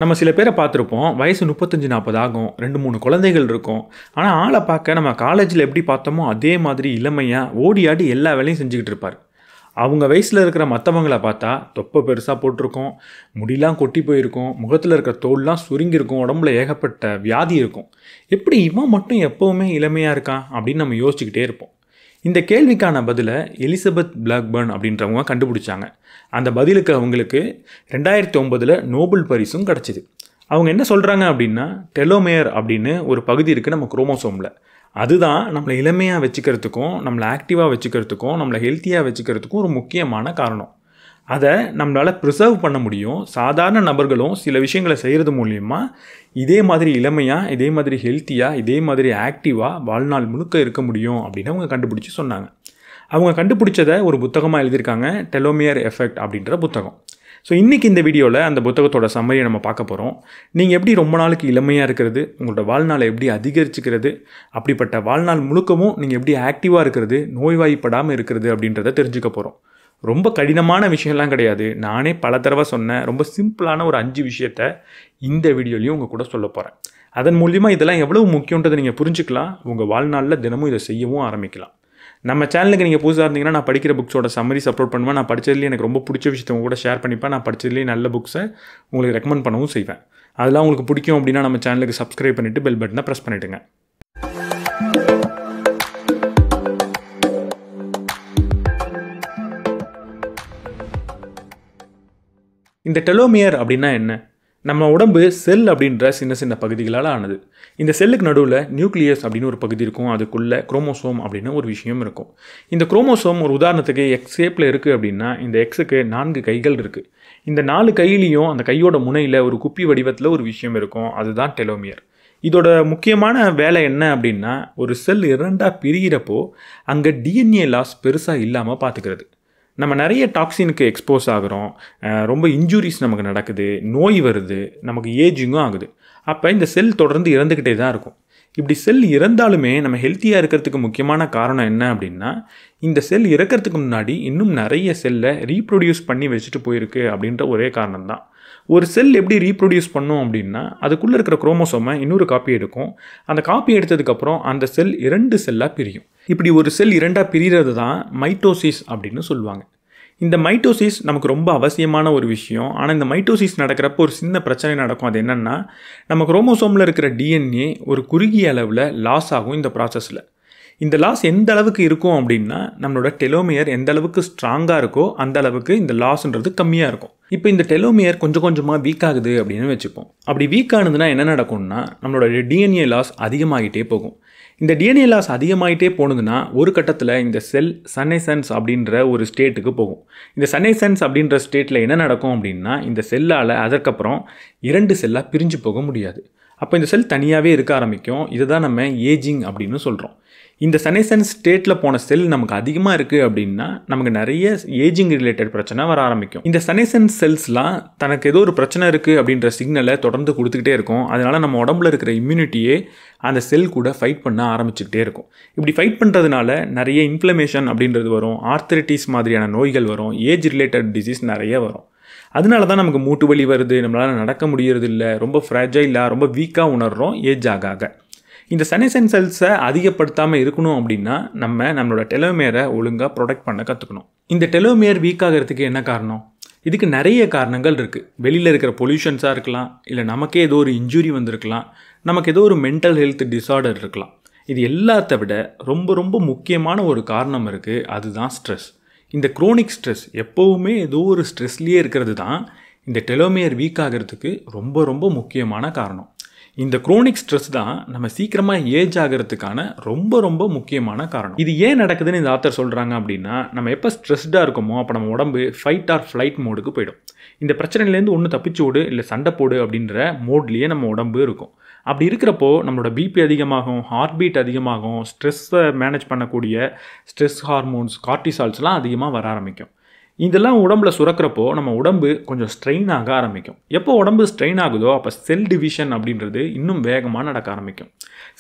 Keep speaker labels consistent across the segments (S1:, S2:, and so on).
S1: நம்ம சில பேரை பார்த்துருப்போம். வயசு 35, 40 ஆகும். 2, 3 குழந்தைகள் இருக்கும். ஆனா, ஆள பார்க்க நம்ம காலேஜ்ல எப்படி பார்த்தோமோ, அதே மாதிரி இளமையா ஓடி ஆடி எல்லா வேலையும் செஞ்சுக்கிட்டு இருப்பாரு. அவங்க வயசுல இருக்கிற மத்தவங்கள பார்த்தா, தொப்பை பெருசா போட்டிருக்கும், முடிலாம் கொட்டி போயிருக்கும், முகத்துல இருக்கிற தோல்லாம் சுருங்கியிருக்கும், உடம்புல ஏகப்பட்ட வியாதி இருக்கும். எப்படி இவன் மட்டும் எப்பவுமே இளமையா இருக்கான்? அப்படின்னு நம்ம யோசிச்சுக்கிட்டே இருப்போம். இந்த கேள்விக்கான பதிலை எலிசபெத் பிளாக்பர்ன் அப்படின்றவங்க கண்டுபிடிச்சாங்க. அந்த பதிலுக்கு அவங்களுக்கு 2009 நோபல் பரிசும் கிடச்சிது. அவங்க என்ன சொல்கிறாங்க அப்படின்னா, டெலோமேர் அப்படின்னு ஒரு பகுதி இருக்குது நம்ம குரோமோசோமில். அதுதான் நம்மளை இளமையாக வச்சுக்கிறதுக்கும், நம்மளை ஆக்டிவாக வச்சுக்கிறதுக்கும், நம்மளை ஹெல்த்தியாக வச்சுக்கிறதுக்கும் ஒரு முக்கியமான காரணம். அதை நம்மளால் ப்ரிசர்வ் பண்ண முடியும். சாதாரண நபர்களும் சில விஷயங்களை செய்கிறது மூலிமா இதே மாதிரி இளமையாக, இதே மாதிரி ஹெல்த்தியாக, இதே மாதிரி ஆக்டிவாக வாழ்நாள் முழுக்க இருக்க முடியும் அப்படின்னு அவங்க கண்டுபிடிச்சி சொன்னாங்க. அவங்க கண்டுபிடிச்சதை ஒரு புத்தகமாக எழுதியிருக்காங்க, டெலோமியர் எஃபெக்ட் அப்படின்ற புத்தகம். ஸோ இன்றைக்கி இந்த வீடியோவில் அந்த புத்தகத்தோட சம்மரியை நம்ம பார்க்க போகிறோம். நீங்கள் எப்படி ரொம்ப நாளுக்கு இளமையாக இருக்கிறது, உங்களோட வாழ்நாளை எப்படி அதிகரிச்சுக்கிறது, அப்படிப்பட்ட வாழ்நாள் முழுக்கவும் நீங்கள் எப்படி ஆக்டிவாக இருக்கிறது, நோய்வாய்ப்படாமல் இருக்கிறது அப்படின்றத தெரிஞ்சுக்க போகிறோம். ரொம்ப கடினமான விஷயம்லாம் கிடையாது. நானே பல தடவை சொன்னேன். ரொம்ப சிம்பிளான ஒரு 5 விஷயத்த இந்த வீடியோலையும் உங்கள் கூட சொல்ல போகிறேன். அதன் மூலிமா இதெல்லாம் எவ்வளவு முக்கியன்றதை நீங்கள் புரிஞ்சுக்கலாம். உங்கள் வாழ்நாளில் தினமும் இதை செய்யவும் ஆரம்பிக்கலாம். நம்ம சேனலுக்கு நீங்கள் புதுசாக இருந்தீங்கன்னா, நான் படிக்கிற புக்ஸோட சம்மரிஸ் அப்லோட் பண்ணுவேன். நான் படித்ததுலேயே எனக்கு ரொம்ப பிடிச்ச விஷயத்தை உங்க கூட ஷேர் பண்ணிப்பேன். நான் படித்ததுலேயே நல்ல புக்ஸை உங்களுக்கு ரெக்கமெண்ட் பண்ணவும் செய்வேன். அதெல்லாம் உங்களுக்கு பிடிக்கும் அப்படின்னா நம்ம சேனலுக்கு சப்ஸ்கிரைப் பண்ணிவிட்டு பெல் பட்டனை ப்ரெஸ் பண்ணிவிடுங்க. இந்த டெலோமியர் அப்படின்னா என்ன? நம்ம உடம்பு செல் அப்படின்ற சின்ன சின்ன பகுதிகளால் ஆனது. இந்த செல்லுக்கு நடுவில் நியூக்ளியஸ் அப்படின்னு ஒரு பகுதி இருக்கும். அதுக்குள்ளே குரோமோசோம் அப்படின்னு ஒரு விஷயம் இருக்கும். இந்த குரோமோசோம் ஒரு உதாரணத்துக்கு எக்ஸ் ஷேப்பில் இருக்குது அப்படின்னா, இந்த எக்ஸுக்கு 4 கைகள் இருக்குது. இந்த 4 கையிலையும் அந்த கையோட முனையில் ஒரு குப்பி வடிவத்தில் ஒரு விஷயம் இருக்கும். அதுதான் டெலோமியர். இதோட முக்கியமான வேலை என்ன அப்படின்னா, ஒரு செல் 2ஆக பிரிகிறப்போ அங்கே டிஎன்ஏ லாஸ் பெருசாக இல்லாமல் பார்த்துக்கிறது. நம்ம நிறைய டாக்ஸினுக்கு எக்ஸ்போஸ் ஆகிறோம், ரொம்ப இன்ஜுரிஸ் நமக்கு நடக்குது, நோய் வருது, நமக்கு ஏஜிங்கும் ஆகுது. அப்போ இந்த செல் தொடர்ந்து இறந்துக்கிட்டே தான் இருக்கும். இப்படி செல் இறந்தாலுமே நம்ம ஹெல்த்தியாக இருக்கிறதுக்கு முக்கியமான காரணம் என்ன அப்படின்னா, இந்த செல் இறக்கிறதுக்கு முன்னாடி இன்னும் நிறைய செல்லை ரீப்ரொடியூஸ் பண்ணி வச்சுட்டு போயிருக்கு அப்படின்ற ஒரே காரணம் தான். ஒரு செல் எப்படி ரீப்ரொடியூஸ் பண்ணும் அப்படின்னா, அதுக்குள்ளே இருக்கிற குரோமோசோமை இன்னொரு காப்பி எடுக்கும். அந்த காப்பி எடுத்ததுக்கப்புறம் அந்த செல் 2 செல்லாக பிரியும். இப்படி ஒரு செல் 2ஆக பிரிகிறது தான் மைட்டோசிஸ் அப்படின்னு சொல்லுவாங்க. இந்த மைட்டோசிஸ் நமக்கு ரொம்ப அவசியமான ஒரு விஷயம். ஆனால் இந்த மைட்டோசிஸ் நடக்கிறப்போ ஒரு சின்ன பிரச்சனை நடக்கும். அது என்னென்னா, நம்ம குரோமோசோமில் இருக்கிற டிஎன்ஏ ஒரு குறுகிய அளவில் லாஸ் ஆகும் இந்த ப்ராசஸில். இந்த லாஸ் எந்த அளவுக்கு இருக்கும் அப்படின்னா, நம்மளோட டெலோமியர் எந்த அளவுக்கு ஸ்ட்ராங்காக இருக்கோ அந்த அளவுக்கு இந்த லாஸ்ன்றது கம்மியாக இருக்கும். இப்போ இந்த டெலோமியர் கொஞ்சம் கொஞ்சமாக வீக் ஆகுது அப்படின்னு வச்சுப்போம். அப்படி வீக் ஆனதுன்னா என்ன நடக்கும்னா, நம்மளோட டிஎன்ஏ லாஸ் அதிகமாகிட்டே போகும். இந்த டிஎன்ஏ லாஸ் அதிகமாகிட்டே போனதுன்னா ஒரு கட்டத்தில் இந்த செல் சன்னேசன்ஸ் அப்படின்ற ஒரு ஸ்டேட்டுக்கு போகும். இந்த சன்னேசன்ஸ் அப்படின்ற ஸ்டேட்டில் என்ன நடக்கும் அப்படின்னா, இந்த செல்லால் அதற்கப்புறம் 2 செல்லாக பிரிஞ்சு போக முடியாது. அப்போ இந்த செல் தனியாகவே இருக்க ஆரம்பிக்கும். இதுதான் நம்ம ஏஜிங் அப்படின்னு சொல்கிறோம். இந்த சன்னேசன்ஸ் ஸ்டேட்டில் போன செல் நமக்கு அதிகமாக இருக்குது அப்படின்னா, நமக்கு நிறைய ஏஜிங் ரிலேட்டட் பிரச்சனை வர ஆரம்பிக்கும். இந்த சன்னேசன்ஸ் செல்ஸ்லாம் தனக்கு ஏதோ ஒரு பிரச்சனை இருக்குது அப்படின்ற சிக்னலை தொடர்ந்து கொடுத்துக்கிட்டே இருக்கும். அதனால் நம்ம உடம்புல இருக்கிற இம்யூனிட்டியே அந்த செல் கூட ஃபைட் பண்ண ஆரம்பிச்சுக்கிட்டே இருக்கும். இப்படி ஃபைட் பண்ணுறதுனால நிறைய இன்ஃப்ளமேஷன் அப்படின்றது வரும், ஆர்த்தரைட்டிஸ் மாதிரியான நோய்கள் வரும், ஏஜ் ரிலேட்டட் டிசீஸ் நிறைய வரும். அதனால தான் நமக்கு மூட்டு வலி வருது, நம்மளால் நடக்க முடியறது இல்லை, ரொம்ப ஃப்ராஜைலாக ரொம்ப வீக்காக உணர்கிறோம் ஏஜ் ஆக ஆக. இந்த சன்னேசன்ஸ் செல்ஸை அதிகப்படுத்தாமல் இருக்கணும் அப்படின்னா நம்மளோட டெலோமியரை ஒழுங்காக ப்ரொடெக்ட் பண்ண கற்றுக்கணும். இந்த டெலோமியர் வீக் ஆகிறதுக்கு என்ன காரணம்? இதுக்கு நிறைய காரணங்கள் இருக்குது. வெளியில் இருக்கிற பொல்யூஷன்ஸாக இருக்கலாம், இல்லை நமக்கே ஏதோ ஒரு இன்ஜுரி வந்திருக்கலாம், நமக்கு ஏதோ ஒரு மென்டல் ஹெல்த் டிஸார்டர் இருக்கலாம். இது எல்லாத்த விட ரொம்ப ரொம்ப முக்கியமான ஒரு காரணம் இருக்குது. அதுதான் ஸ்ட்ரெஸ். இந்த குரோனிக் ஸ்ட்ரெஸ், எப்போவுமே ஏதோ ஒரு ஸ்ட்ரெஸ்லேயே இருக்கிறது தான் இந்த டெலோமியர் வீக் ஆகிறதுக்கு ரொம்ப ரொம்ப முக்கியமான காரணம். இந்த குரோனிக் ஸ்ட்ரெஸ் தான் நம்ம சீக்கிரமாக ஏஜ் ஆகிறதுக்கான ரொம்ப ரொம்ப முக்கியமான காரணம். இது ஏன் நடக்குதுன்னு இந்த ஆத்தர் சொல்கிறாங்க அப்படின்னா, நம்ம எப்போ ஸ்ட்ரெஸ்டாக இருக்கோமோ அப்போ நம்ம உடம்பு ஃபைட் ஆர் ஃப்ளைட் மோடுக்கு போயிடும். இந்த பிரச்சனையிலேருந்து ஒன்று தப்பிச்சு ஓடு இல்லை சண்டை போடு அப்படின்ற மோட்லேயே நம்ம உடம்பு இருக்கும். அப்படி இருக்கிறப்போ நம்மளோட பிபி அதிகமாகும், ஹார்ட் பீட் அதிகமாகும், ஸ்ட்ரெஸ்ஸை மேனேஜ் பண்ணக்கூடிய ஸ்ட்ரெஸ் ஹார்மோன்ஸ், கார்டிசால்ஸ்லாம் அதிகமாக வர ஆரம்பிக்கும். இதெல்லாம் உடம்புல சுரக்கிறப்போ நம்ம உடம்பு கொஞ்சம் ஸ்ட்ரெயின் ஆக ஆரம்பிக்கும். எப்போ உடம்பு ஸ்ட்ரெயின் ஆகுதோ அப்போ செல் டிவிஷன் அப்படின்றது இன்னும் வேகமாக நடக்க ஆரம்பிக்கும்.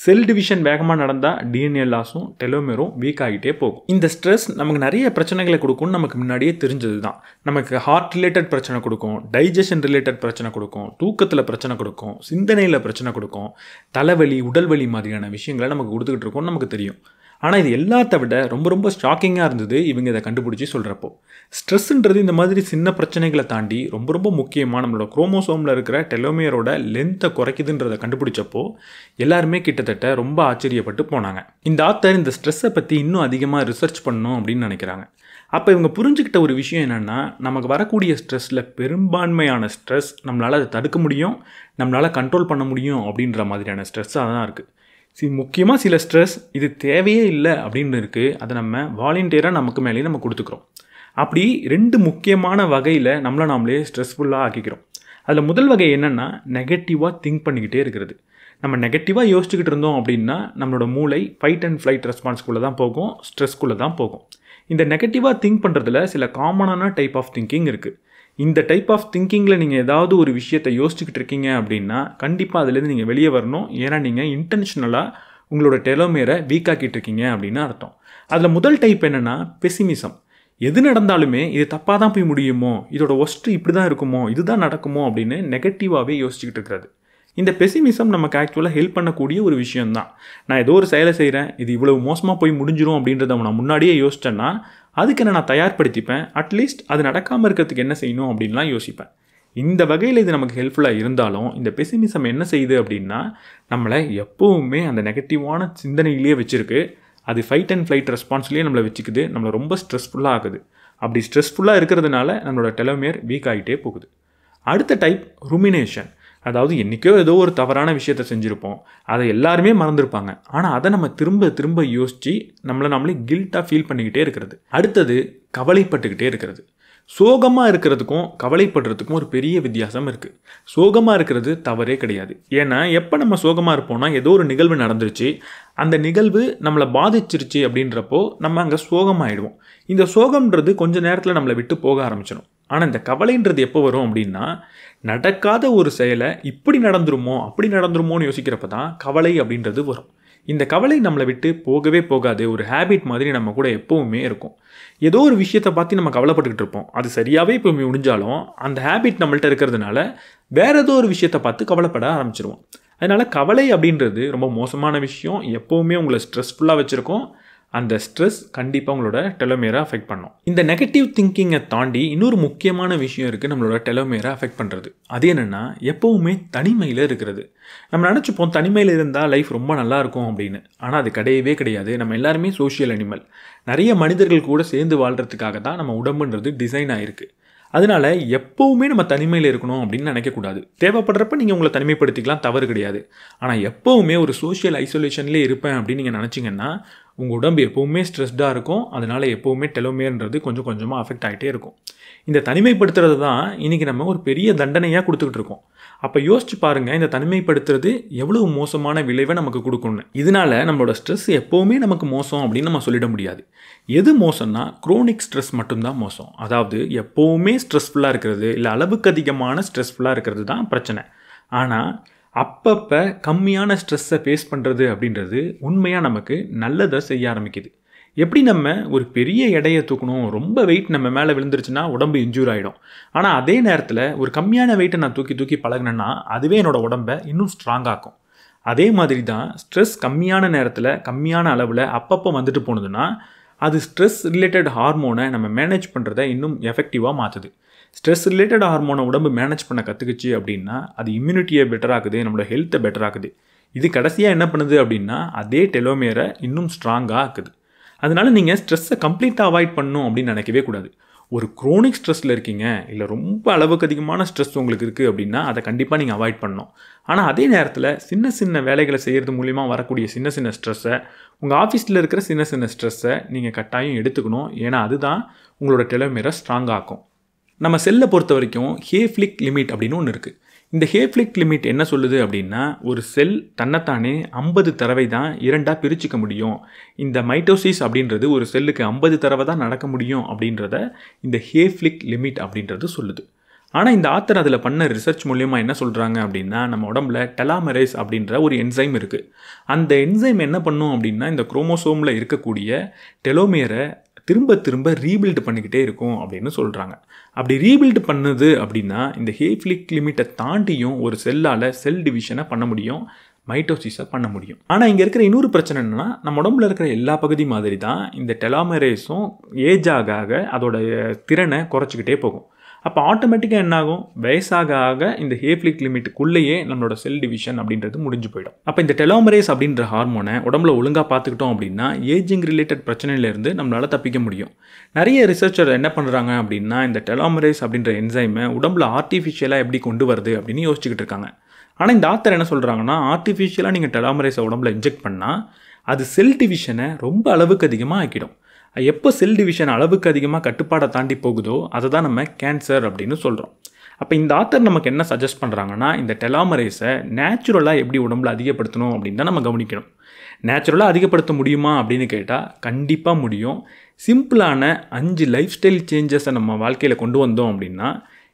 S1: செல் டிவிஷன் வேகமாக நடந்தால் டிஎன்ஏ லாஸும் டெலோமேரும் வீக் ஆகிட்டே போகும். இந்த ஸ்ட்ரெஸ் நமக்கு நிறைய பிரச்சனைகளை கொடுக்கும்னு நமக்கு முன்னாடியே தெரிஞ்சது தான். நமக்கு ஹார்ட் ரிலேட்டட் பிரச்சனை கொடுக்கும், டைஜஷன் ரிலேட்டட் பிரச்சனை கொடுக்கும், தூக்கத்தில் பிரச்சனை கொடுக்கும், சிந்தனையில் பிரச்சனை கொடுக்கும், தலைவலி உடல்வலி மாதிரியான விஷயங்களை நமக்கு கொடுத்துக்கிட்டு இருக்கோம்னு நமக்கு தெரியும். ஆனால் இது எல்லாத்த விட ரொம்ப ரொம்ப ஷாக்கிங்காக இருந்தது இவங்க இதை கண்டுபிடிச்சி சொல்கிறப்போ. ஸ்ட்ரெஸ்ஸுன்றது இந்த மாதிரி சின்ன பிரச்சனைகளை தாண்டி ரொம்ப ரொம்ப முக்கியமாக நம்மளோட குரோமோசோமில் இருக்கிற டெலோமியரோட லென்த்தை குறைக்குதுன்றதை கண்டுபிடிச்சப்போ எல்லாருமே கிட்டத்தட்ட ரொம்ப ஆச்சரியப்பட்டு போனாங்க. இந்த ஆத்தர் இந்த ஸ்ட்ரெஸ்ஸை பற்றி இன்னும் அதிகமாக ரிசர்ச் பண்ணணும் அப்படின்னு நினைக்கிறாங்க. அப்போ இவங்க புரிஞ்சுக்கிட்ட ஒரு விஷயம் என்னென்னா, நமக்கு வரக்கூடிய ஸ்ட்ரெஸ்ஸில் பெரும்பான்மையான ஸ்ட்ரெஸ் நம்மளால் அதை தடுக்க முடியும், நம்மளால் கண்ட்ரோல் பண்ண முடியும் அப்படின்ற மாதிரியான ஸ்ட்ரெஸ்ஸாக தான் இருக்குது. முக்கியமாக சில ஸ்ட்ரெஸ் இது தேவையே இல்லை அப்படின்னு இருக்குது, அதை நம்ம வாலண்டியராக நமக்கு மேலேயே நம்ம கொடுத்துக்கிறோம். அப்படி 2 முக்கியமான வகையில் நம்மளை நாமளே ஸ்ட்ரெஸ்ஃபுல்லாக ஆக்கிக்கிறோம். அதில் முதல் வகை என்னென்னா, நெகட்டிவாக திங்க் பண்ணிக்கிட்டே இருக்கிறது. நம்ம நெகட்டிவாக யோசிச்சுக்கிட்டு இருந்தோம் அப்படின்னா நம்மளோட மூளை ஃபைட் அண்ட் ஃப்ளைட் ரெஸ்பான்ஸ்குள்ளே தான் போகும், ஸ்ட்ரெஸ்க்குள்ளே தான் போகும். இந்த நெகட்டிவாக திங்க் பண்ணுறதுல சில காமனான டைப் ஆஃப் திங்கிங் இருக்குது. இந்த டைப் ஆஃப் திங்கிங்கில் நீங்கள் ஏதாவது ஒரு விஷயத்தை யோசிச்சுக்கிட்டு இருக்கீங்க அப்படின்னா கண்டிப்பாக அதுலேருந்து நீங்கள் வெளியே வரணும். ஏன்னா நீங்கள் இன்டென்ஷனலாக உங்களோட டெலோமேரை வீக் ஆக்கிட்டு இருக்கீங்க அப்படின்னு அர்த்தம். அதில் முதல் டைப் என்னென்னா பெசிமிசம். எது நடந்தாலுமே இது தப்பாக தான் போய் முடியுமோ, இதோட ஒஸ்ட்டு இப்படி தான் இருக்குமோ, இதுதான் நடக்குமோ அப்படின்னு நெகட்டிவாகவே யோசிச்சுக்கிட்டு இருக்கிறது. இந்த பெசிமிசம் நமக்கு ஆக்சுவலாக ஹெல்ப் பண்ணக்கூடிய ஒரு விஷயந்தான். நான் ஏதோ ஒரு செயலை செய்கிறேன், இது இவ்வளவு மோசமாக போய் முடிஞ்சிடும் அப்படின்றத நான் முன்னாடியே யோசிச்சேன்னா அதுக்கு நான் தயார்படுத்திப்பேன். அட்லீஸ்ட் அது நடக்காமல் இருக்கிறதுக்கு என்ன செய்யணும் அப்படின்லாம் யோசிப்பேன். இந்த வகையில் இது நமக்கு ஹெல்ப்ஃபுல்லாக இருந்தாலும் இந்த பெசிமிசம் என்ன செய்யுது அப்படின்னா நம்மளை எப்போவுமே அந்த நெகட்டிவான சிந்தனையிலேயே வச்சுருக்கு. அது ஃபைட் அண்ட் ஃப்ளைட் ரெஸ்பான்ஸ்லேயே நம்மளை வச்சுக்குது, நம்மளை ரொம்ப ஸ்ட்ரெஸ்ஃபுல்லாக ஆகுது. அப்படி ஸ்ட்ரெஸ்ஃபுல்லாக இருக்கிறதுனால நம்மளோட டெலோமியர் வீக் ஆகிட்டே போகுது. அடுத்த டைப் ருமினேஷன். அதாவது என்றைக்கோ ஏதோ ஒரு தவறான விஷயத்தை செஞ்சுருப்போம், அதை எல்லாருமே மறந்துருப்பாங்க, ஆனால் அதை நம்ம திரும்ப திரும்ப யோசித்து நம்மளே கில்ட்டாக ஃபீல் பண்ணிக்கிட்டே இருக்கிறது. அடுத்தது கவலைப்பட்டுக்கிட்டே இருக்கிறது. சோகமாக இருக்கிறதுக்கும் கவலைப்படுறதுக்கும் ஒரு பெரிய வித்தியாசம் இருக்குது. சோகமாக இருக்கிறது தவறே கிடையாது. ஏன்னா எப்போ நம்ம சோகமாக இருப்போம்னா ஏதோ ஒரு நிகழ்வு நடந்துருச்சு, அந்த நிகழ்வு நம்மளை பாதிச்சிருச்சு அப்படின்றப்போ நம்ம அங்கே சோகமாகிடுவோம். இந்த சோகம்ன்றது கொஞ்சம் நேரத்தில் நம்மளை விட்டு போக ஆரம்பிச்சிடும். ஆனால் இந்த கவலைன்றது எப்போ வரும் அப்படின்னா நடக்காத ஒரு செயலை இப்படி நடந்துருமோ அப்படி நடந்துருமோன்னு யோசிக்கிறப்ப தான் கவலை அப்படின்றது வரும். இந்த கவலை நம்மளை விட்டு போகவே போகாது, ஒரு ஹேபிட் மாதிரி நம்ம கூட எப்போவுமே இருக்கும். ஏதோ ஒரு விஷயத்தை பார்த்து நம்ம கவலைப்பட்டுக்கிட்டு இருப்போம், அது சரியாகவே இப்போ முடிஞ்சாலும் அந்த ஹேபிட் நம்மள்ட்ட இருக்கிறதுனால வேறு ஏதோ ஒரு விஷயத்தை பார்த்து கவலைப்பட ஆரம்பிச்சிருவோம். அதனால் கவலை அப்படின்றது ரொம்ப மோசமான விஷயம், எப்போவுமே உங்களை ஸ்ட்ரெஸ்ஃபுல்லாக வச்சுருக்கோம். அந்த ஸ்ட்ரெஸ் கண்டிப்பாக உங்களோட டெலோமியரை அஃபெக்ட் பண்ணும். இந்த நெகட்டிவ் திங்கிங்கை தாண்டி இன்னொரு முக்கியமான விஷயம் இருக்குது நம்மளோட டெலோமியரை அஃபெக்ட் பண்ணுறது. அது என்னென்னா எப்போவுமே தனிமையில் இருக்கிறது. நம்ம நினச்சிப்போம் தனிமையில் இருந்தால் லைஃப் ரொம்ப நல்லா இருக்கும் அப்படின்னு, ஆனால் அது கிடையவே கிடையாது. நம்ம எல்லாருமே சோஷியல் அனிமல். நிறைய மனிதர்கள் கூட சேர்ந்து வாழ்கிறதுக்காக தான் நம்ம உடம்புன்றது டிசைன் ஆகிருக்கு. அதனால் எப்போவுமே நம்ம தனிமையில் இருக்கணும் அப்படின்னு நினைக்கக்கூடாது. தேவைப்படுறப்ப நீங்கள் உங்களை தனிமைப்படுத்திக்கலாம், தவறு கிடையாது. ஆனால் எப்போவுமே ஒரு சோஷியல் ஐசோலேஷன்லேயே இருப்பேன் அப்படின்னு நீங்கள் நினச்சிங்கன்னா உங்கள் உடம்பு எப்போவுமே ஸ்ட்ரெஸ்டாக இருக்கும். அதனால் எப்போவுமே டெலோமியர்ன்றது கொஞ்சம் கொஞ்சமாக அஃபெக்ட் ஆகிட்டே இருக்கும். இந்த தனிமைப்படுத்துறது தான் இன்றைக்கி நம்ம ஒரு பெரிய தண்டனையாக கொடுத்துக்கிட்டு இருக்கோம். அப்போ யோசிச்சு பாருங்கள், இந்த தனிமைப்படுத்துறது எவ்வளவு மோசமான விளைவை நமக்கு கொடுக்கும்னு. இதனால் நம்மளோட ஸ்ட்ரெஸ் எப்போவுமே நமக்கு மோசம் அப்படின்னு நம்ம சொல்லிட முடியாது. எது மோசம்னா குரோனிக் ஸ்ட்ரெஸ் மட்டும்தான் மோசம். அதாவது எப்போவுமே ஸ்ட்ரெஸ்ஃபுல்லாக இருக்கிறது இல்லை அளவுக்கு அதிகமான ஸ்ட்ரெஸ்ஃபுல்லாக இருக்கிறது தான் பிரச்சனை. ஆனால் அப்பப்போ கம்மியான ஸ்ட்ரெஸ்ஸை ஃபேஸ் பண்ணுறது அப்படின்றது உண்மையாக நமக்கு நல்லதை செய்ய ஆரம்பிக்குது. எப்படி நம்ம ஒரு பெரிய எடையை தூக்கணும், ரொம்ப வெயிட் நம்ம மேலே விழுந்துருச்சுன்னா உடம்பு இன்ஜூர் ஆகிடும். ஆனால் அதே நேரத்தில் ஒரு கம்மியான வெயிட்டை நான் தூக்கி தூக்கி பழகினேன்னா அதுவே என்னோடய உடம்பை இன்னும் ஸ்ட்ராங் ஆக்கும். அதே மாதிரி தான் ஸ்ட்ரெஸ் கம்மியான நேரத்தில் கம்மியான அளவில் அப்பப்போ வந்துட்டு போனதுன்னா அது ஸ்ட்ரெஸ் ரிலேட்டட் ஹார்மோனை நம்ம மேனேஜ் பண்ணுறதை இன்னும் எஃபெக்டிவாக மாற்றுது. ஸ்ட்ரெஸ் ரிலேட்டட் ஹார்மோனை உடம்பு மேனேஜ் பண்ண கற்றுக்குச்சு அப்படின்னா அது இம்யூனிட்டியை பெட்டராகுது, நம்மளோட ஹெல்த்தை பெட்டராகுது. இது கடைசியாக என்ன பண்ணுது அப்படின்னா அதே டெலோமியரை இன்னும் ஸ்ட்ராங்காக ஆக்குது. அதனால நீங்கள் ஸ்ட்ரெஸ்ஸை கம்ப்ளீட்டாக அவாய்ட் பண்ணணும் அப்படின்னு நினைக்கவே கூடாது. ஒரு குரோனிக் ஸ்ட்ரெஸ்ஸில் இருக்கீங்க இல்லை ரொம்ப அளவுக்கு அதிகமான ஸ்ட்ரெஸ் உங்களுக்கு இருக்குது அப்படின்னா அதை கண்டிப்பாக நீங்கள் அவாய்ட் பண்ணணும். ஆனால் அதே நேரத்தில் சின்ன சின்ன வேலைகளை செய்கிறது மூலிமா வரக்கூடிய சின்ன சின்ன ஸ்ட்ரெஸ்ஸை, உங்கள் ஆஃபீஸில் இருக்கிற சின்ன சின்ன ஸ்ட்ரெஸ்ஸை நீங்கள் கட்டாயம் எடுத்துக்கணும். ஏன்னா அதுதான் உங்களோட டெலோமியரை ஸ்ட்ராங் ஆக்கும். நம்ம செல்லை பொறுத்த வரைக்கும் ஹேஃப்லிக் லிமிட் அப்படின்னு ஒன்று இருக்குது. இந்த ஹேஃப்லிக் லிமிட் என்ன சொல்லுது அப்படின்னா, ஒரு செல் தன்னைத்தானே 50 தடவை தான் 2ஆக பிரிச்சுக்க முடியும். இந்த மைட்டோசிஸ் அப்படின்றது ஒரு செல்லுக்கு 50 தடவை தான் நடக்க முடியும் அப்படின்றத இந்த ஹேஃப்லிக் லிமிட் அப்படின்றது சொல்லுது. ஆனால் இந்த ஆத்தர் அதில் பண்ண ரிசர்ச் மூலியமாக என்ன சொல்கிறாங்க அப்படின்னா, நம்ம உடம்புல டெலாமரேஸ் அப்படின்ற ஒரு என்சைம் இருக்குது. அந்த என்சைம் என்ன பண்ணும் அப்படின்னா, இந்த குரோமோசோமில் இருக்கக்கூடிய டெலோமியரை திரும்ப திரும்ப ரீபில்ட் பண்ணிக்கிட்டே இருக்கும் அப்படின்னு சொல்கிறாங்க. அப்படி ரீபில்ட் பண்ணுது அப்படின்னா இந்த ஹேஃப்லிக் லிமிட்டை தாண்டியும் ஒரு செல்லால் செல் டிவிஷனை பண்ண முடியும், மைட்டோசிஸை பண்ண முடியும். ஆனால் இங்கே இருக்கிற இன்னொரு பிரச்சனை என்னென்னா, நம்ம உடம்புல இருக்கிற எல்லா பகுதி மாதிரி தான் இந்த டெலாமரேஸும் ஏஜ் ஆக ஆக அதோட திறனை குறைச்சிக்கிட்டே போகும். அப்போ ஆட்டோமேட்டிக்காக என்னாகும், வயசாக ஆக இந்த ஹேஃப்லிக் லிமிட்டுக்குள்ளேயே நம்மளோட செல் டிவிஷன் அப்படின்றது முடிஞ்சு போயிடும். அப்போ இந்த டெலோமரேஸ் அப்படின்ற ஹார்மோனை உடம்புல ஒழுங்காக பார்த்துக்கிட்டோம் அப்படின்னா ஏஜிங் ரிலேட்டட் பிரச்சனையிலேருந்து நம்மளால் தப்பிக்க முடியும். நிறைய ரிசர்ச்சர் என்ன பண்ணுறாங்க அப்படின்னா, இந்த டெலோமரேஸ் அப்படின்ற என்சைமை உடம்புல ஆர்டிஃபிஷியலாக எப்படி கொண்டு வருது அப்படின்னு யோசிச்சுக்கிட்டு இருக்காங்க. ஆனால் இந்த ஆத்தர் என்ன சொல்கிறாங்கன்னா, ஆர்டிஃபிஷியலாக நீங்கள் டெலோமரேஸை உடம்புல இன்ஜெக்ட் பண்ணால் அது செல் டிவிஷனை ரொம்ப அளவுக்கு அதிகமாக ஆக்கிடும். எப்போ செல் டிவிஷன் அளவுக்கு அதிகமாக கட்டுப்பாடை தாண்டி போகுதோ அதை தான் நம்ம கேன்சர் அப்படின்னு சொல்கிறோம். அப்போ இந்த ஆத்தர் நமக்கு என்ன சஜஸ்ட் பண்ணுறாங்கன்னா, இந்த டெலாமரேஸை நேச்சுரலாக எப்படி உடம்புல அதிகப்படுத்தணும் அப்படின்னு தான் நம்ம கவனிக்கணும். நேச்சுரலாக அதிகப்படுத்த முடியுமா அப்படின்னு கேட்டால் கண்டிப்பாக முடியும். சிம்பிளான 5 லைஃப் ஸ்டைல் சேஞ்சஸை நம்ம வாழ்க்கையில் கொண்டு வந்தோம் அப்படின்னா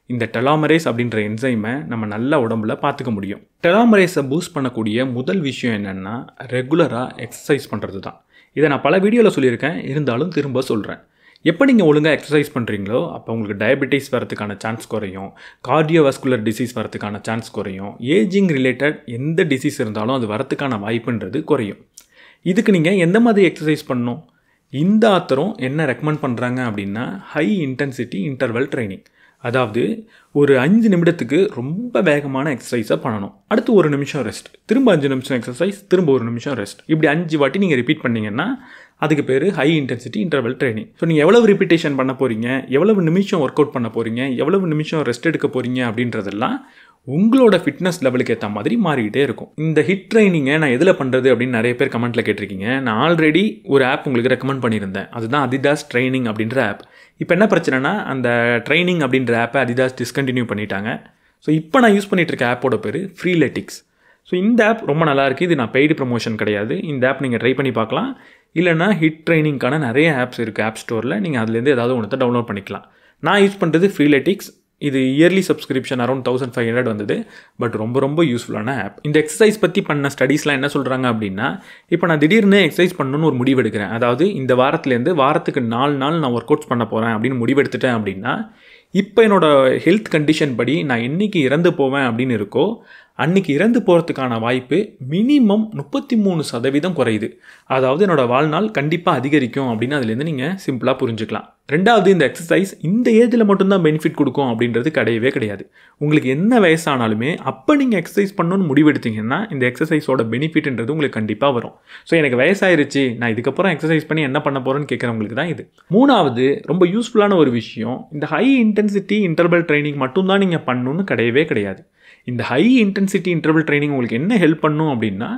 S1: இந்த டெலாமரேஸ் அப்படின்ற என்சைமை நம்ம நல்ல உடம்புல பார்த்துக்க முடியும். டெலாமரேஸை பூஸ்ட் பண்ணக்கூடிய முதல் விஷயம் என்னென்னா, ரெகுலராக எக்ஸசைஸ் பண்ணுறது தான். இதை நான் பல வீடியோவில் சொல்லியிருக்கேன், இருந்தாலும் திரும்ப சொல்கிறேன். எப்போ நீங்கள் ஒழுங்காக எக்ஸசைஸ் பண்ணுறீங்களோ அப்போ உங்களுக்கு டயபெட்டிஸ் வரதுக்கான சான்ஸ் குறையும், கார்டியோவாஸ்குலர் டிசீஸ் வரதுக்கான சான்ஸ் குறையும், ஏஜிங் ரிலேட்டட் எந்த டிசீஸ் இருந்தாலும் அது வரதுக்கான வாய்ப்புன்றது குறையும். இதுக்கு நீங்கள் எந்த மாதிரி எக்ஸசைஸ் பண்ணணும்? இந்த ஆத்தரும் என்ன ரெக்கமெண்ட் பண்ணுறாங்க அப்படின்னா, ஹை இன்டென்சிட்டி இன்டர்வல் ட்ரைனிங். அதாவது ஒரு 5 நிமிடத்துக்கு ரொம்ப வேகமான எக்ஸசைஸை பண்ணணும், அடுத்து 1 நிமிஷம் ரெஸ்ட், திரும்ப 5 நிமிஷம் எக்ஸசைஸ், திரும்ப 1 நிமிஷம் ரெஸ்ட். இப்படி 5 வாட்டி நீங்கள் ரிப்பீட் பண்ணிங்கன்னா அதுக்கு பேர் high intensity interval training. So நீங்கள் எவ்வளவு ரிப்பீட்டேஷன் பண்ண போகிறீங்க, எவ்வளவு நிமிஷம் ஒர்க் அவுட் பண்ண போகிறீங்க, எவ்வளவு நிமிஷம் ரெஸ்ட் எடுக்க போகிறீங்க அப்படின்றதெல்லாம் உங்களோட ஃபிட்னஸ் லெவலுக்கு ஏற்ற மாதிரி மாறிக்கிட்டே இருக்கும். இந்த ஹிட் ட்ரைனிங்கை நான் எதில் பண்ணுறது அப்படின்னு நிறைய பேர் கமெண்ட்டில் கேட்டிருக்கீங்க. நான் ஆல்ரெடி ஒரு ஆப் உங்களுக்கு ரெக்கமெண்ட் பண்ணியிருந்தேன், அதுதான் அதிதாஸ் ட்ரைனிங் அப்படின்ற ஆப். இப்போ என்ன பிரச்சனைனா, அந்த ட்ரைனிங் அப்படின்ற ஆப்பை அதிதாஸ் டிஸ்கண்டினியூ பண்ணிட்டாங்க. ஸோ இப்போ நான் யூஸ் பண்ணிகிட்டு இருக்க ஆப்போட பேர் ஃப்ரீலெட்டிக்ஸ். ஸோ இந்த ஆப் ரொம்ப நல்லாயிருக்கு. இது நான் பெய்டு ப்ரமோஷன் கிடையாது. இந்த ஆப் நீங்கள் ட்ரை பண்ணி பார்க்கலாம். இல்லைனா ஹிட் ட்ரைனிங்கான நிறைய ஆப்ஸ் இருக்குது ஆப் ஸ்டோரில், நீங்கள் அதுலேருந்து ஏதாவது ஒன்றத்தை டவுன்லோட் பண்ணிக்கலாம். நான் யூஸ் பண்ணுறது ஃப்ரீலெட்டிக்ஸ். இது இயர்லி சப்ஸ்கிரிப்ஷன் அரௌண்ட் 1500 வந்தது. பட் ரொம்ப ரொம்ப யூஸ்ஃபுல்லான ஆப். இந்த எக்ஸசைஸ் பற்றி பண்ண ஸ்டடீஸ்லாம் என்ன சொல்கிறாங்க அப்படின்னா, இப்போ நான் திடீர்னு எக்ஸசைஸ் பண்ணணும்னு ஒரு முடிவு எடுக்கிறேன், அதாவது இந்த வாரத்துலேருந்து வாரத்துக்கு 4 நாள் நான் ஒர்க் அவுட்ஸ் பண்ண போகிறேன் அப்படின்னு முடிவெடுத்துட்டேன் அப்படின்னா, இப்போ என்னோடய ஹெல்த் கண்டிஷன் படி நான் என்றைக்கு இறந்து போவேன் அப்படின்னு இருக்கோ அன்றைக்கி இறந்து போகிறதுக்கான வாய்ப்பு மினிமம் 33% குறையுது. அதாவது என்னோடய வாழ்நாள் கண்டிப்பாக அதிகரிக்கும் அப்படின்னு அதுலேருந்து நீங்கள் சிம்பிளாக புரிஞ்சுக்கலாம். ரெண்டாவது, இந்த எக்ஸசைஸ் இந்த ஏஜில் மட்டும்தான் பெனிஃபிட் கொடுக்கும் அப்படின்றது கிடையவே கிடையாது. உங்களுக்கு என்ன வயசானாலுமே அப்போ நீங்கள் எக்ஸசைஸ் பண்ணணும்னு முடிவெடுத்தீங்கன்னா இந்த எக்ஸசைஸோட பெனிஃபிட்ன்றது உங்களுக்கு கண்டிப்பாக வரும். ஸோ எனக்கு வயசாயிருச்சு, நான் இதுக்கப்புறம் எக்ஸசைஸ் பண்ணி என்ன பண்ண போகிறேன்னு கேட்குறவங்களுக்கு தான் இது. மூணாவது, ரொம்ப யூஸ்ஃபுல்லான ஒரு விஷயம், இந்த ஹை இன்டென்சிட்டி இன்டர்வல் ட்ரைனிங் மட்டும்தான் நீங்கள் பண்ணணும்னு கிடையவே கிடையாது. இந்த ஹை இன்டென்சிட்டி இன்டர்வல் ட்ரைனிங் உங்களுக்கு என்ன ஹெல்ப் பண்ணும் அப்படின்னா,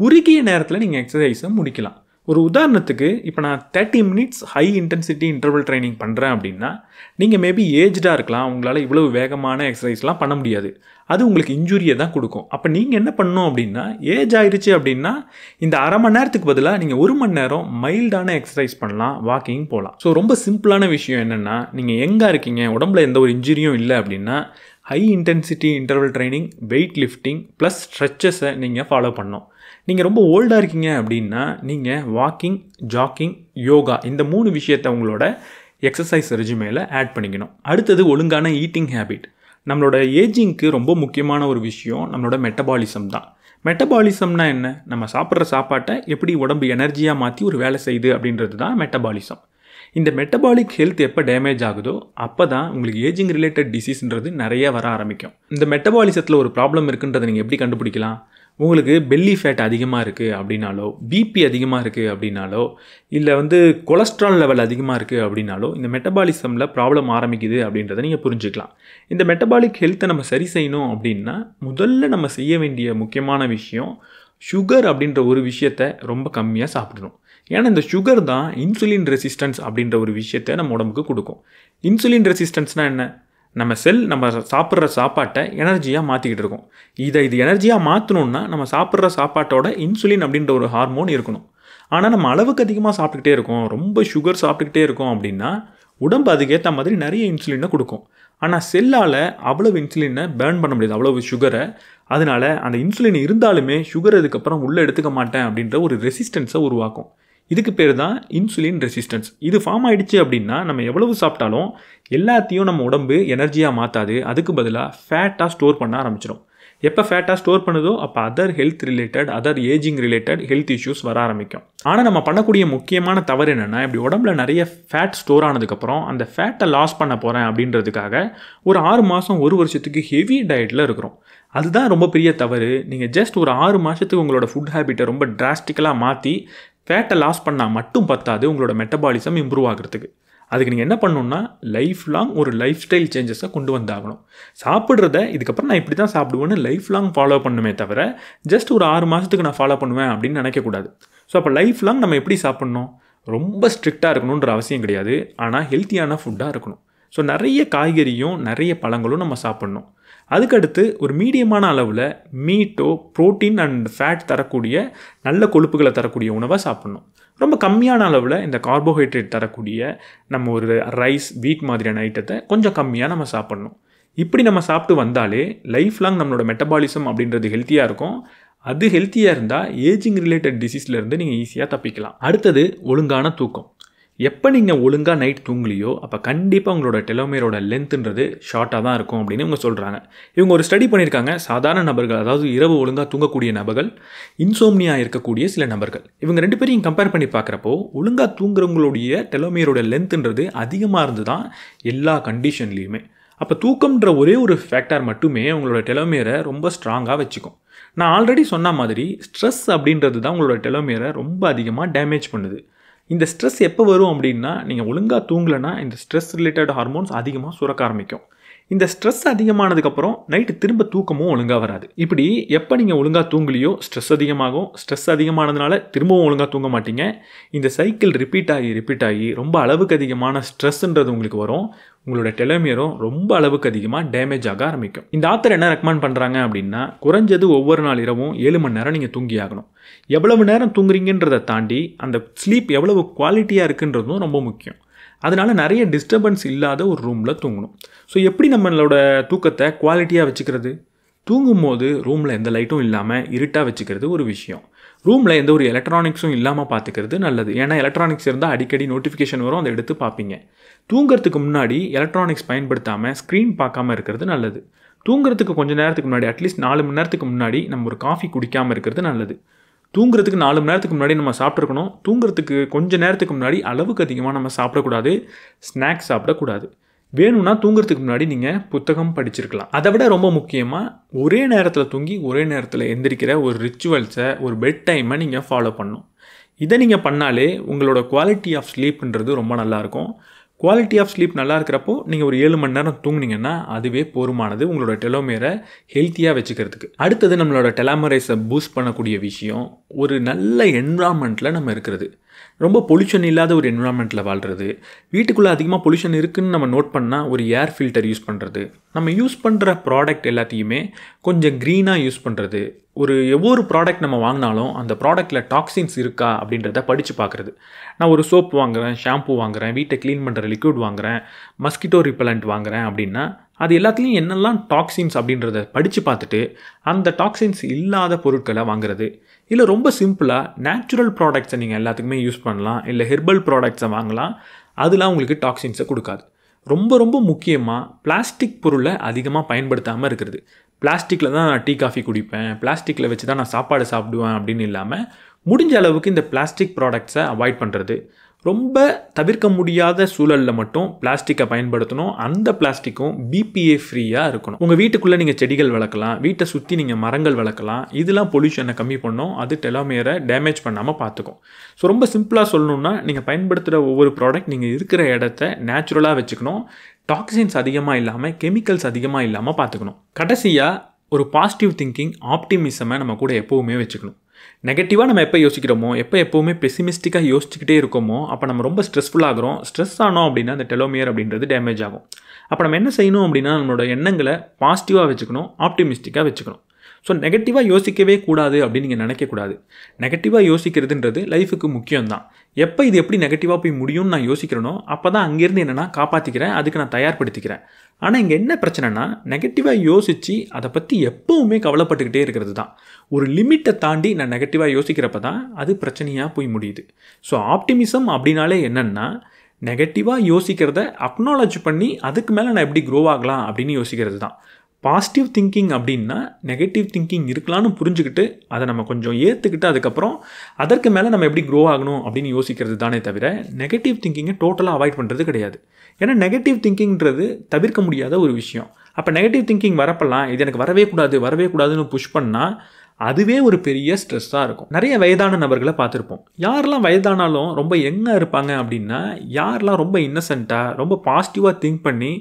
S1: குறுகிய நேரத்தில் நீங்கள் எக்ஸசைஸை முடிக்கலாம். ஒரு உதாரணத்துக்கு, இப்போ நான் 30 minutes high intensity interval training பண்ணுறேன் அப்படின்னா, நீங்கள் மேபி ஏஜ்டாக இருக்கலாம், உங்களால் இவ்வளவு வேகமான எக்ஸசைஸ்லாம் பண்ண முடியாது, அது உங்களுக்கு இன்ஜுரியை தான் கொடுக்கும். அப்போ நீங்கள் என்ன பண்ணணும் அப்படின்னா, ஏஜ் ஆயிடுச்சு அப்படின்னா இந்த அரை மணி நேரத்துக்கு பதிலாக நீங்கள் 1 மணி நேரம் மைல்டான எக்ஸசைஸ் பண்ணலாம், வாக்கிங் போகலாம். ஸோ ரொம்ப சிம்பிளான விஷயம் என்னென்னா, நீங்கள் எங்கே இருக்கீங்க, உடம்புல எந்த ஒரு இன்ஜுரியும் இல்லை அப்படின்னா high intensity interval training, weight lifting plus ஸ்ட்ரெச்சஸை நீங்கள் ஃபாலோ பண்ணணும். நீங்கள் ரொம்ப ஓல்டாக இருக்கீங்க அப்படின்னா நீங்கள் வாக்கிங், ஜாக்கிங், யோகா இந்த 3 விஷயத்தை உங்களோட எக்ஸசைஸ் ரெஜிமேல ஆட் பண்ணிக்கணும். அடுத்தது ஒழுங்கான ஈட்டிங் ஹேபிட். நம்மளோட ஏஜிங்க்கு ரொம்ப முக்கியமான ஒரு விஷயம் நம்மளோட மெட்டபாலிசம் தான். மெட்டபாலிசம்னா என்ன? நம்ம சாப்பிட்ற சாப்பாட்டை எப்படி உடம்பு எனர்ஜியாக மாற்றி ஒரு வேலை செய்யுது அப்படின்றது தான் மெட்டபாலிசம். இந்த மெட்டபாலிக் ஹெல்த் எப்போ டேமேஜ் ஆகுதோ அப்போ தான் உங்களுக்கு ஏஜிங் ரிலேட்டட் டிசீஸ்ன்றது நிறைய வர ஆரம்பிக்கும். இந்த மெட்டபாலிசத்தில் ஒரு ப்ராப்ளம் இருக்குன்றதை நீங்கள் எப்படி கண்டுபிடிக்கலாம்? உங்களுக்கு பெல்லி ஃபேட் அதிகமாக இருக்குது அப்படின்னாலோ, பிபி அதிகமாக இருக்குது அப்படின்னாலோ, இல்லை கொலஸ்ட்ரால் லெவல் அதிகமாக இருக்குது அப்படின்னாலோ இந்த மெட்டபாலிசமில் ப்ராப்ளம் ஆரம்பிக்குது அப்படின்றத நீங்கள் புரிஞ்சுக்கலாம். இந்த மெட்டபாலிக் ஹெல்த்தை நம்ம சரி செய்யணும் அப்படின்னா முதல்ல நம்ம செய்ய வேண்டிய முக்கியமான விஷயம் சுகர் அப்படின்ற ஒரு விஷயத்தை ரொம்ப கம்மியாக சாப்பிடணும். ஏன்னா இந்த சுகர் தான் இன்சுலின் ரெசிஸ்டன்ஸ் அப்படின்ற ஒரு விஷயத்தை நம்ம உடம்புக்கு கொடுக்கும். இன்சுலின் ரெசிஸ்டன்ஸ்னால் என்ன? நம்ம செல் நம்ம சாப்பிட்ற சாப்பாட்டை எனர்ஜியாக மாற்றிக்கிட்டு இருக்கோம். இது எனர்ஜியாக மாற்றணுன்னா நம்ம சாப்பிட்ற சாப்பாட்டோட இன்சுலின் அப்படின்ற ஒரு ஹார்மோன் இருக்கணும். ஆனால் நம்ம அளவுக்கு அதிகமாக சாப்பிட்டுக்கிட்டே இருக்கோம், ரொம்ப சுகர் சாப்பிட்டுக்கிட்டே இருக்கோம் அப்படின்னா உடம்பு அதுக்கேற்ற மாதிரி நிறைய இன்சுலினை கொடுக்கும். ஆனால் செல்லால் அவ்வளவு இன்சுலினை பேர்ன் பண்ண முடியாது, அவ்வளவு சுகரை. அதனால் அந்த இன்சுலின் இருந்தாலுமே சுகர் இதுக்கப்புறம் உள்ளே எடுத்துக்க மாட்டேன் அப்படின்ற ஒரு ரெசிஸ்டன்ஸை உருவாக்கும். இதுக்கு பேர் தான் இன்சுலின் ரெசிஸ்டன்ஸ். இது ஃபார்ம் ஆகிடுச்சு அப்படின்னா நம்ம எவ்வளவு சாப்பிட்டாலும் எல்லாத்தையும் நம்ம உடம்பு எனர்ஜியாக மாற்றாது, அதுக்கு பதிலாக ஃபேட்டாக ஸ்டோர் பண்ண ஆரம்பிச்சிடும். எப்போ ஃபேட்டாக ஸ்டோர் பண்ணுதோ அப்போ other health related, other ageing related health issues வர ஆரம்பிக்கும். ஆனால் நம்ம பண்ணக்கூடிய முக்கியமான தவறு என்னென்னா, இப்படி உடம்புல நிறைய ஃபேட் ஸ்டோர் ஆனதுக்கப்புறம் அந்த ஃபேட்டை லாஸ் பண்ண போகிறேன் அப்படின்றதுக்காக ஒரு 6 மாதம் 1 வருஷத்துக்கு ஹெவி டயட்டில் இருக்கிறோம். அதுதான் ரொம்ப பெரிய தவறு. நீங்கள் ஜஸ்ட் ஒரு 6 மாதத்துக்கு உங்களோட ஃபுட் ஹேபிட்டை ரொம்ப டிராஸ்டிக்கலாக மாற்றி ஃபேட்டை லாஸ் பண்ணால் மட்டும் பத்தாது உங்களோட மெட்டபாலிசம் இம்ப்ரூவ் ஆகிறதுக்கு. அதுக்கு நீங்கள் என்ன பண்ணணுன்னா லைஃப் லாங் ஒரு லைஃப் ஸ்டைல் சேஞ்சஸை கொண்டு வந்தாகணும். சாப்பிட்றத இதுக்கப்புறம் நான் இப்படி தான் சாப்பிடுவேன்னு லைஃப் லாங் ஃபாலோ பண்ணுமே தவிர ஜஸ்ட் ஒரு 6 மாதத்துக்கு நான் ஃபாலோ பண்ணுவேன் அப்படின்னு நினைக்கக்கூடாது. ஸோ அப்போ லைஃப் லாங் நம்ம எப்படி சாப்பிட்ணும்? ரொம்ப ஸ்ட்ரிக்டாக இருக்கணுன்ற அவசியம் கிடையாது, ஆனால் ஹெல்த்தியான ஃபுட்டாக இருக்கணும். ஸோ நிறைய காய்கறியும் நிறைய பழங்களும் நம்ம சாப்பிட்ணும். அதுக்கடுத்து ஒரு மீடியமான அளவில் மீட்டோ ப்ரோட்டீன் அண்ட் ஃபேட் தரக்கூடிய நல்ல கொழுப்புகளை தரக்கூடிய உணவை சாப்பிட்ணும். ரொம்ப கம்மியான அளவில் இந்த கார்போஹைட்ரேட் தரக்கூடிய நம்ம ஒரு ரைஸ் வீட் மாதிரியான ஐட்டத்தை கொஞ்சம் கம்மியாக நம்ம சாப்பிட்ணும். இப்படி நம்ம சாப்பிட்டு வந்தாலே லைஃப் லாங் நம்மளோட மெட்டபாலிசம் அப்படின்றது ஹெல்த்தியாக இருக்கும். அது ஹெல்த்தியாக இருந்தால் ஏஜிங் ரிலேட்டட் டிசீஸ்லேருந்து நீங்கள் ஈஸியாக தப்பிக்கலாம். அடுத்தது ஒழுங்கான தூக்கம். எப்போ நீங்கள் ஒழுங்காக நைட் தூங்கலையோ அப்போ கண்டிப்பாக உங்களோட டெலோமியரோட லென்த்துன்றது ஷார்ட்டாக தான் இருக்கும் அப்படின்னு இவங்க சொல்கிறாங்க. இவங்க ஒரு ஸ்டடி பண்ணியிருக்காங்க. சாதாரண நபர்கள், அதாவது இரவு ஒழுங்காக தூங்கக்கூடிய நபர்கள், இன்சோம்னியா இருக்கக்கூடிய சில நபர்கள், இவங்க 2 பேரையும் கம்பேர் பண்ணி பார்க்குறப்போ ஒழுங்காக தூங்குறவங்களுடைய டெலோமியரோட லென்த்துன்றது அதிகமாக இருந்து தான் எல்லா கண்டிஷன்லேயுமே. அப்போ தூக்கம்ன்ற ஒரே ஒரு ஃபேக்டர் மட்டுமே உங்களோட டெலோமியரை ரொம்ப ஸ்ட்ராங்காக வச்சுக்கும். நான் ஆல்ரெடி சொன்ன மாதிரி ஸ்ட்ரெஸ் அப்படின்றது தான் உங்களோட டெலோமியரை ரொம்ப அதிகமாக டேமேஜ் பண்ணுது. இந்த ஸ்ட்ரெஸ் எப்போ வரும் அப்படின்னா, நீங்கள் ஒழுங்காக தூங்கலைன்னா இந்த ஸ்ட்ரெஸ் ரிலேட்டட் ஹார்மோன்ஸ் அதிகமாக சுரக்க ஆரம்பிக்கும். இந்த ஸ்ட்ரெஸ் அதிகமானதுக்கப்புறம் நைட்டு திரும்ப தூக்கமும் ஒழுங்காக வராது. இப்படி எப்போ நீங்கள் ஒழுங்காக தூங்கலையோ ஸ்ட்ரெஸ் அதிகமாகும். ஸ்ட்ரெஸ் அதிகமானதுனால திரும்பவும் ஒழுங்காக தூங்க மாட்டீங்க. இந்த சைக்கிள் ரிப்பீட் ஆகி ரொம்ப அளவுக்கு அதிகமான ஸ்ட்ரெஸ்ன்றது உங்களுக்கு வரும். உங்களோட டெலோமியரும் ரொம்ப அளவுக்கு அதிகமாக டேமேஜ் ஆக ஆரம்பிக்கும். இந்த ஆத்தர் என்ன ரெக்கமெண்ட் பண்ணுறாங்க அப்படின்னா, குறைஞ்சது ஒவ்வொரு நாள் இரவும் 7 மணி நேரம் நீங்கள் தூங்கி ஆகணும். எவ்வளவு நேரம் தூங்குறீங்கன்றதை தாண்டி அந்த ஸ்லீப் எவ்வளவு குவாலிட்டியாக இருக்குன்றதும் ரொம்ப முக்கியம். அதனால் நிறைய டிஸ்டர்பன்ஸ் இல்லாத ஒரு ரூமில் தூங்கணும். ஸோ எப்படி நம்மளோட தூக்கத்தை குவாலிட்டியாக வச்சுக்கிறது? தூங்கும்போது ரூமில் எந்த லைட்டும் இல்லாமல் இருட்டாக வச்சுக்கிறது ஒரு விஷயம். ரூமில் எந்த ஒரு எலக்ட்ரானிக்ஸும் இல்லாமல் பார்த்துக்கிறது நல்லது. ஏன்னா எலக்ட்ரானிக்ஸ் இருந்தால் அடிக்கடி நோட்டிஃபிகேஷன் வரும், அதை எடுத்து பார்ப்பீங்க. தூங்குறதுக்கு முன்னாடி எலக்ட்ரானிக்ஸ் பயன்படுத்தாமல் ஸ்க்ரீன் பார்க்காம இருக்கிறது நல்லது. தூங்குறதுக்கு கொஞ்சம் நேரத்துக்கு முன்னாடி, அட்லீஸ்ட் 4 மணி நேரத்துக்கு முன்னாடி நம்ம ஒரு காஃபி குடிக்காமல் இருக்கிறது நல்லது. தூங்குறதுக்கு 4 மணி நேரத்துக்கு முன்னாடி நம்ம சாப்பிட்ருக்கணும். தூங்குறதுக்கு கொஞ்சம் நேரத்துக்கு முன்னாடி அளவுக்கு அதிகமாக நம்ம சாப்பிடக்கூடாது, ஸ்நாக்ஸ் சாப்பிடக்கூடாது. வேணும்னா தூங்குறதுக்கு முன்னாடி நீங்கள் புத்தகம் படிச்சிருக்கலாம். அதை விட ரொம்ப முக்கியமாக ஒரே நேரத்தில் தூங்கி ஒரே நேரத்தில் எந்திரிக்கிற ஒரு ரிச்சுவல்ஸை, ஒரு பெட் டைமை நீங்கள் ஃபாலோ பண்ணணும். இதை நீங்கள் பண்ணாலே உங்களோட குவாலிட்டி ஆஃப் ஸ்லீப்ன்றது ரொம்ப நல்லாயிருக்கும். குவாலிட்டி ஆஃப் ஸ்லீப் நல்லா இருக்கிறப்போ நீங்கள் ஒரு 7 மணி நேரம் தூங்குனீங்கன்னா அதுவே போதுமானது உங்களோட டெலோமியரை ஹெல்த்தியாக வச்சுக்கிறதுக்கு. அடுத்தது நம்மளோட டெலோமரைஸை பூஸ்ட் பண்ணக்கூடிய விஷயம் ஒரு நல்ல என்விரான்மெண்ட்டில் நம்ம இருக்கிறது. ரொம்ப பொல்யூஷன் இல்லாத ஒரு என்விரான்மெண்ட்டில் வாழ்கிறது. வீட்டுக்குள்ளே அதிகமாக பொல்யூஷன் இருக்குதுன்னு நம்ம நோட் பண்ணால் ஒரு ஏர் ஃபில்டர் யூஸ் பண்ணுறது, நம்ம யூஸ் பண்ணுற ப்ராடக்ட் எல்லாத்தையுமே கொஞ்சம் க்ரீனாக யூஸ் பண்ணுறது, ஒவ்வொரு ப்ராடக்ட் நம்ம வாங்கினாலும் அந்த ப்ராடக்ட்டில் டாக்ஸின்ஸ் இருக்கா அப்படின்றத படித்து பார்க்குறது. நான் ஒரு சோப் வாங்குகிறேன், ஷாம்பு வாங்குகிறேன், வீட்டை க்ளீன் பண்ணுற லிக்விட் வாங்குகிறேன், மஸ்கிட்டோ ரிப்பலண்ட் வாங்குகிறேன் அப்படின்னா அது எல்லாத்துலேயும் என்னெல்லாம் டாக்ஸின்ஸ் அப்படின்றத படித்து பார்த்துட்டு அந்த டாக்ஸின்ஸ் இல்லாத பொருட்களை வாங்குறது. இல்லை ரொம்ப சிம்பிளாக நேச்சுரல் ப்ராடக்ட்ஸை நீங்கள் எல்லாத்துக்குமே யூஸ் பண்ணலாம், இல்லை ஹெர்பல் ப்ராடக்ட்ஸை வாங்கலாம். அதெல்லாம் உங்களுக்கு டாக்ஸின்ஸை கொடுக்காது. ரொம்ப ரொம்ப முக்கியமாக பிளாஸ்டிக் பொருளை அதிகமாக பயன்படுத்தாமல் இருக்கிறது. பிளாஸ்டிக்கில் தான் நான் டீ காஃபி குடிப்பேன், பிளாஸ்டிக்கில் வச்சு தான் நான் சாப்பாடு சாப்பிடுவேன் அப்படின்னு இல்லாமல் முடிஞ்ச அளவுக்கு இந்த பிளாஸ்டிக் ப்ராடக்ட்ஸை அவாய்ட் பண்ணுறது. ரொம்ப தவிர்க்க முடியாத சூழலில் மட்டும் பிளாஸ்டிக்கை பயன்படுத்தணும். அந்த பிளாஸ்டிக்கும் பிபிஏ ஃப்ரீயாக இருக்கணும். உங்கள் வீட்டுக்குள்ளே நீங்கள் செடிகள் வளர்க்கலாம், வீட்டை சுற்றி நீங்கள் மரங்கள் வளர்க்கலாம். இதெல்லாம் பொல்யூஷனை கம்மி பண்ணும், அது டெலோமியரை டேமேஜ் பண்ணாமல் பார்த்துக்கும். ஸோ ரொம்ப சிம்பிளாக சொல்லணுன்னா நீங்கள் பயன்படுத்துகிற ஒவ்வொரு ப்ராடக்ட் நீங்கள் இருக்கிற இடத்த நேச்சுரலாக வச்சுக்கணும். டாக்ஸின்ஸ் அதிகமாக இல்லாமல், கெமிக்கல்ஸ் அதிகமாக இல்லாமல் பார்த்துக்கணும். கடைசியாக ஒரு பாசிட்டிவ் திங்கிங், ஆப்டிமிசமை நம்ம கூட எப்போவுமே வச்சுக்கணும். நெகட்டிவாக நம்ம எப்போ யோசிக்கிறோமோ, எப்போவுமே பெசிமிஸ்டிக்காக யோசிச்சுக்கிட்டே இருக்கோமோ அப்போ நம்ம ரொம்ப ஸ்ட்ரெஸ்ஃபுல்லாகிறோம். ஸ்ட்ரெஸ் ஆனோம் அப்படின்னா அந்த டெலோமியர் அப்படின்றது டேமேஜ் ஆகும். அப்போ நம்ம என்ன செய்யணும் அப்படின்னா நம்மளோட எண்ணங்களை பாசிட்டிவாக வச்சுக்கணும், ஆப்டிமிஸ்டிக்காக வச்சுக்கணும். ஸோ நெகட்டிவாக யோசிக்கவே கூடாது அப்படின்னு நீங்கள் நினைக்கக்கூடாது. நெகட்டிவாக யோசிக்கிறதுன்றது லைஃபுக்கு முக்கியம்தான். எப்போ இது எப்படி நெகட்டிவாக போய் முடியும்னு நான் யோசிக்கிறேனோ அப்போ தான் அங்கேருந்து என்னென்னா காப்பாற்றிக்கிறேன், அதுக்கு நான் தயார்படுத்திக்கிறேன். ஆனால் இங்கே என்ன பிரச்சனைனா நெகட்டிவாக யோசித்து அதை பற்றி எப்போவுமே கவலைப்பட்டுக்கிட்டே இருக்கிறது தான். ஒரு லிமிட்டை தாண்டி நான் நெகட்டிவாக யோசிக்கிறப்ப தான் அது பிரச்சனையாக போய் முடியுது. ஸோ ஆப்டிமிசம் அப்படின்னாலே என்னென்னா நெகட்டிவாக யோசிக்கிறத அக்னாலஜ் பண்ணி அதுக்கு மேலே நான் எப்படி க்ரோ ஆகலாம் அப்படின்னு யோசிக்கிறது தான். பாசிட்டிவ் திங்கிங் அப்படின்னா நெகட்டிவ் திங்கிங் இருக்கலாம்னு புரிஞ்சுக்கிட்டு அதை நம்ம கொஞ்சம் ஏற்றுக்கிட்டு அதுக்கப்புறம் அதற்கு மேலே நம்ம எப்படி க்ரோ ஆகணும் அப்படின்னு யோசிக்கிறது தானே தவிர நெகட்டிவ் திங்கிங்கை டோட்டலாக அவாய்ட் பண்ணுறது கிடையாது. ஏன்னா நெகட்டிவ் திங்கிங்கிறது தவிர்க்க முடியாத ஒரு விஷயம். அப்போ நெகட்டிவ் திங்கிங் வரப்பெல்லாம் இது எனக்கு வரவே கூடாதுன்னு புஷ் பண்ணால் அதுவே ஒரு பெரிய ஸ்ட்ரெஸ்ஸாக இருக்கும். நிறைய வயதான நபர்களை பார்த்துருப்போம். யாரெல்லாம் வயதானாலும் ரொம்ப யங்காக இருப்பாங்க அப்படின்னா யாரெல்லாம் ரொம்ப இன்னசென்ட்டாக ரொம்ப பாசிட்டிவாக திங்க் பண்ணி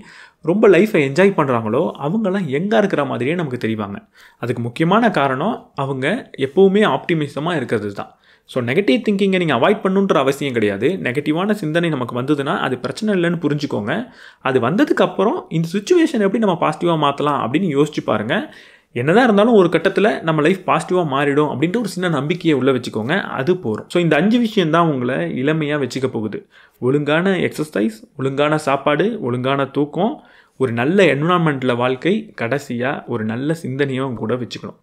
S1: ரொம்ப லைஃப்பை என்ஜாய் பண்ணுறாங்களோ அவங்கெல்லாம் யங்காக இருக்கிற மாதிரியே நமக்கு தெரிவாங்க. அதுக்கு முக்கியமான காரணம் அவங்க எப்போவுமே ஆப்டிமிசமாக இருக்கிறது தான். ஸோ நெகட்டிவ் திங்கிங்கை நீங்கள் அவாய்ட் பண்ணுன்ற அவசியம் கிடையாது. நெகட்டிவான சிந்தனை நமக்கு வந்ததுன்னா அது பிரச்சனை இல்லைன்னு புரிஞ்சுக்கோங்க. அது வந்ததுக்கப்புறம் இந்த சுச்சுவேஷன் எப்படி நம்ம பாசிட்டிவாக மாற்றலாம் அப்படின்னு யோசிச்சு பாருங்கள். என்னதான் இருந்தாலும் ஒரு கட்டத்தில் நம்ம லைஃப் பாசிட்டிவாக மாறிடும் அப்படின்ற ஒரு சின்ன நம்பிக்கையை உள்ளே வச்சுக்கோங்க, அது போகிறோம். ஸோ இந்த 5 விஷயம் தான் உங்களை இளமையாக வச்சுக்க போகுது. ஒழுங்கான எக்ஸசைஸ், ஒழுங்கான சாப்பாடு, ஒழுங்கான தூக்கம், ஒரு நல்ல என்விரான்மெண்ட்டில் வாழ்க்கை, கடைசியாக ஒரு நல்ல சிந்தனையும் கூட வச்சுக்கணும்.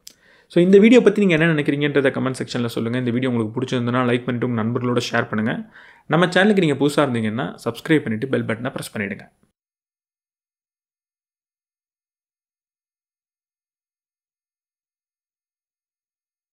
S1: ஸோ இந்த வீடியோ பற்றி நீங்கள் என்ன நினைக்கிறீங்கன்றதை கமெண்ட் செக்ஷனில் சொல்லுங்கள். இந்த வீடியோ உங்களுக்கு பிடிச்சிருந்ததுன்னா லைக் பண்ணிவிட்டு உங்கள் நண்பர்களோட ஷேர் பண்ணுங்கள். நம்ம சேனலுக்கு நீங்கள் புதுசாக இருந்தீங்கன்னா சப்ஸ்கிரைப் பண்ணிவிட்டு பெல் பட்டனை ப்ரெஸ் பண்ணிவிடுங்க.